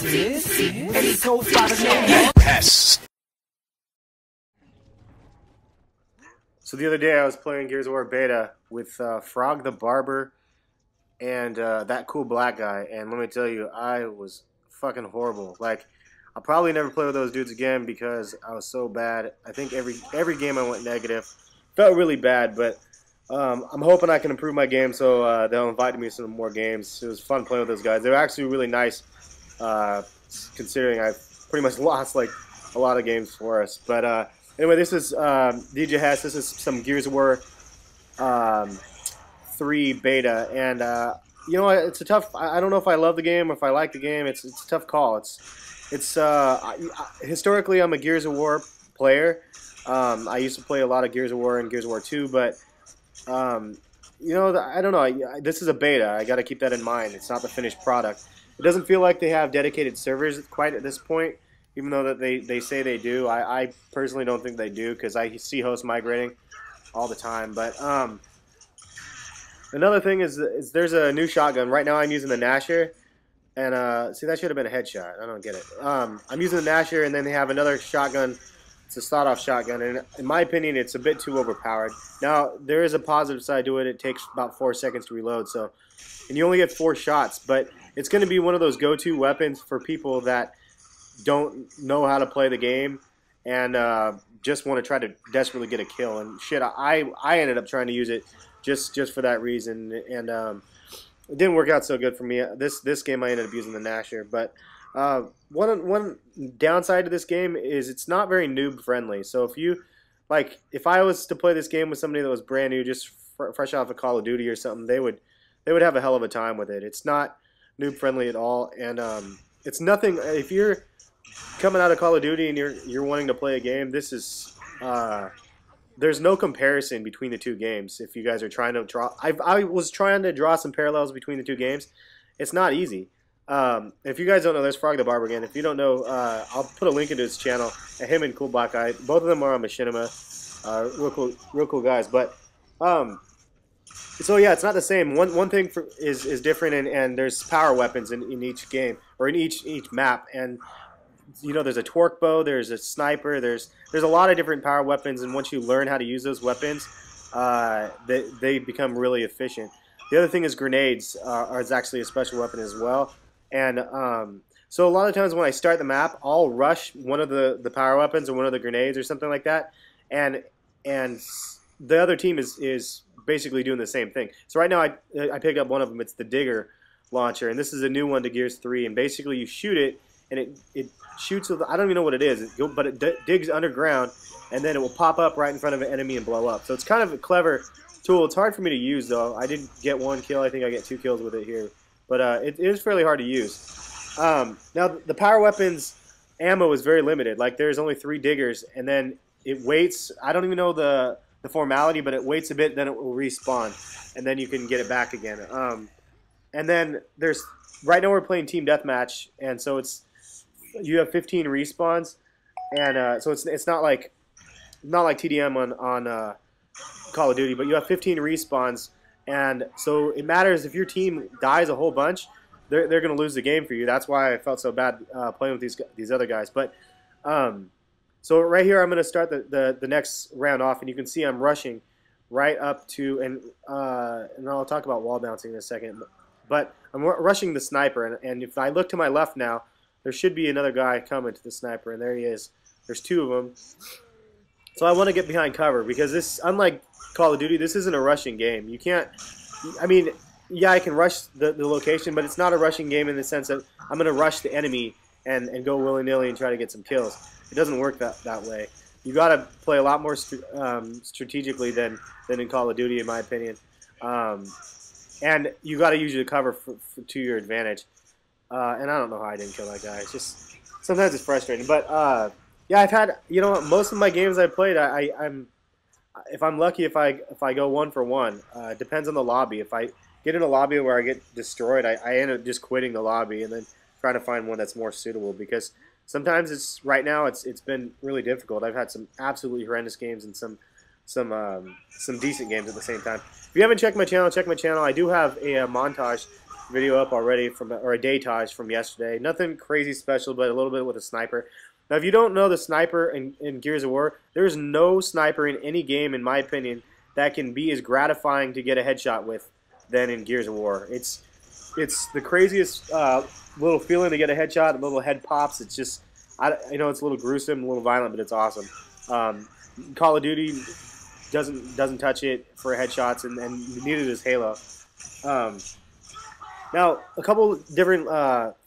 is, and he goes by the name of Pest. So the other day I was playing Gears of War Beta with Frog the Barber and ThatCoolBlackGuy, and let me tell you, I was fucking horrible. Like, I'll probably never play with those dudes again because I was so bad. I think every game I went negative. Felt really bad, but I'm hoping I can improve my game, so they'll invite me to some more games. It was fun playing with those guys. They were actually really nice, considering I pretty much lost like a lot of games for us. But anyway, this is DJ Hess. This is some Gears of War 3 beta, and you know, it's a tough. I don't know if I love the game or if I like the game. It's a tough call. It's historically I'm a Gears of War player. I used to play a lot of Gears of War and Gears of War 2, but you know, I don't know. This is a beta. I got to keep that in mind. It's not the finished product. It doesn't feel like they have dedicated servers quite at this point, even though that they say they do. I personally don't think they do because I see hosts migrating all the time. But another thing is there's a new shotgun. Right now I'm using the Nasher. And see, that should have been a headshot. I don't get it. I'm using the Nasher, and then they have another shotgun. It's a sawed-off shotgun, and in my opinion, it's a bit too overpowered. Now, there is a positive side to it. It takes about 4 seconds to reload, so, and you only get 4 shots. But it's going to be one of those go-to weapons for people that don't know how to play the game and just want to try to desperately get a kill. And shit, I ended up trying to use it just for that reason, and it didn't work out so good for me. This game I ended up using the Nasher, but one downside to this game is it's not very noob friendly. So if I was to play this game with somebody that was brand new, just fresh off of Call of Duty or something, they would have a hell of a time with it. It's not noob friendly at all, and it's nothing. If you're coming out of Call of Duty and you're wanting to play a game, this is there's no comparison between the two games. If you guys are trying to draw, I was trying to draw some parallels between the two games. It's not easy. If you guys don't know, there's Frog the Barber again. If you don't know, I'll put a link into his channel. Him and ThatCoolBlackGuy, both of them are on Machinima. Real cool guys. But so yeah, it's not the same. One thing is different, and there's power weapons in each game or in each map, and you know, there's a torque bow, there's a sniper, there's a lot of different power weapons, and once you learn how to use those weapons, they become really efficient. The other thing is grenades is actually a special weapon as well, and so a lot of times when I start the map, I'll rush one of the power weapons or one of the grenades or something like that, and the other team is basically doing the same thing. So right now I picked up one of them. It's the Digger launcher, and this is a new one to Gears 3, and basically you shoot it, and it shoots with, I don't even know what it is, but it digs underground, and then it will pop up right in front of an enemy and blow up. So it's kind of a clever tool. It's hard for me to use, though. I didn't get 1 kill. I think I get 2 kills with it here. But it is fairly hard to use. Now, the power weapons ammo is very limited. Like, there's only 3 diggers, and then it waits. I don't even know the formality, but it waits a bit, then it will respawn, and then you can get it back again. And then there's, right now we're playing Team Deathmatch, and so you have 15 respawns, and so it's not like TDM on Call of Duty, but you have 15 respawns, and so it matters if your team dies a whole bunch, they're going to lose the game for you. That's why I felt so bad playing with these other guys. But so right here I'm going to start the next round off, and you can see I'm rushing right up to, and I'll talk about wall bouncing in a second, but I'm rushing the sniper, and if I look to my left now, there should be another guy coming to the sniper, and there he is. There's 2 of them. So I want to get behind cover, because this, unlike Call of Duty, this isn't a rushing game. You can't, I mean, yeah, I can rush the location, but it's not a rushing game in the sense that I'm going to rush the enemy and go willy-nilly and try to get some kills. It doesn't work that way. You got to play a lot more strategically than in Call of Duty, in my opinion. And you got to use your cover to your advantage. And I don't know how I didn't kill that guy. It's just, sometimes it's frustrating. But yeah, I've had, you know, most of my games I've played, if I'm lucky, if I go 1 for 1. It depends on the lobby. If I get in a lobby where I get destroyed, I end up just quitting the lobby and then trying to find one that's more suitable, because sometimes right now it's been really difficult. I've had some absolutely horrendous games and some decent games at the same time. If you haven't checked my channel, check my channel. I do have a montage video up already or a daytage from yesterday. Nothing crazy special, but a little bit with a sniper. Now, if you don't know the sniper in Gears of War, there's no sniper in any game, in my opinion, that can be as gratifying to get a headshot with than in Gears of War. It's the craziest little feeling to get a headshot, little head pops. It's just, it's a little gruesome, a little violent, but it's awesome. Call of Duty doesn't touch it for headshots, and neither does Halo. Now, a couple different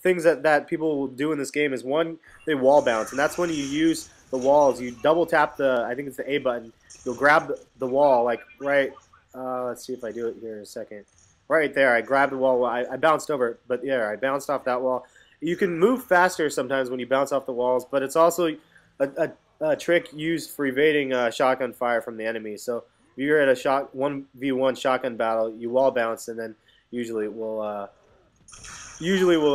things that people will do in this game is, one, they wall bounce, and that's when you use the walls. You double tap I think it's the A button. You'll grab the wall, like right, let's see if I do it here in a second. Right there, I grabbed the wall. I bounced over it, but yeah, I bounced off that wall. You can move faster sometimes when you bounce off the walls, but it's also a trick used for evading shotgun fire from the enemy. So if you're at a 1v1 shotgun battle, you wall bounce, and then usually will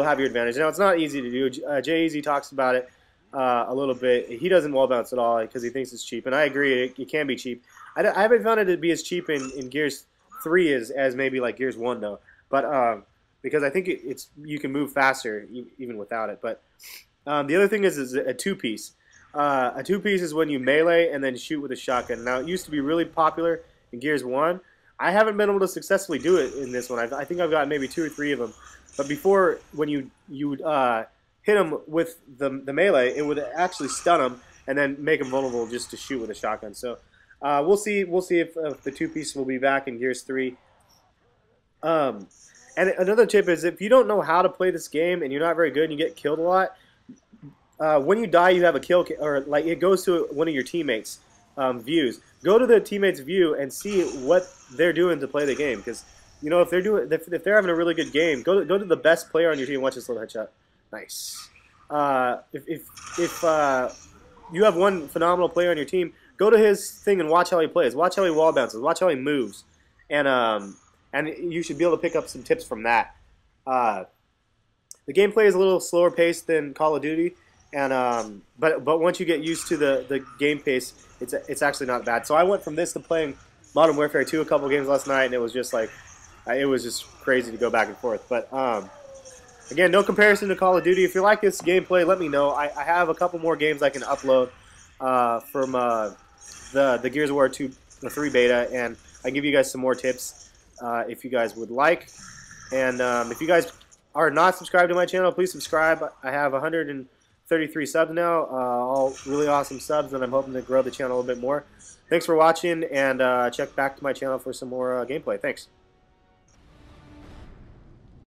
have your advantage. Now, it's not easy to do. Jay-Easy talks about it a little bit. He doesn't wall bounce at all because he thinks it's cheap, and I agree. It can be cheap. I haven't found it to be as cheap in Gears 3 as maybe like Gears 1 though, but because I think you can move faster even without it. But the other thing is a two-piece. A two-piece is when you melee and then shoot with a shotgun. Now, it used to be really popular in Gears 1. I haven't been able to successfully do it in this one. I think I've got maybe 2 or 3 of them. But before, when you would hit them with the melee, it would actually stun them and then make them vulnerable just to shoot with a shotgun. So we'll see if the two-piece will be back in Gears 3. And another tip is, if you don't know how to play this game and you're not very good and you get killed a lot, when you die, you have a kill, or like it goes to one of your teammates' views. Go to the teammate's view and see what they're doing to play the game, because if they're having a really good game, go to the best player on your team and watch this little headshot. Nice. If you have one phenomenal player on your team, go to his thing and watch how he plays. Watch how he wall bounces. Watch how he moves, and you should be able to pick up some tips from that. The gameplay is a little slower paced than Call of Duty, and but once you get used to the game pace, it's actually not bad. So I went from this to playing Modern Warfare 2 a couple games last night, and it was just crazy to go back and forth. But again, no comparison to Call of Duty. If you like this gameplay, let me know. I have a couple more games I can upload from the Gears of War 2, the 3 beta, and I give you guys some more tips if you guys would like. And if you guys are not subscribed to my channel, please subscribe. I have 133 subs now, all really awesome subs, and I'm hoping to grow the channel a little bit more. Thanks for watching, and check back to my channel for some more gameplay. Thanks.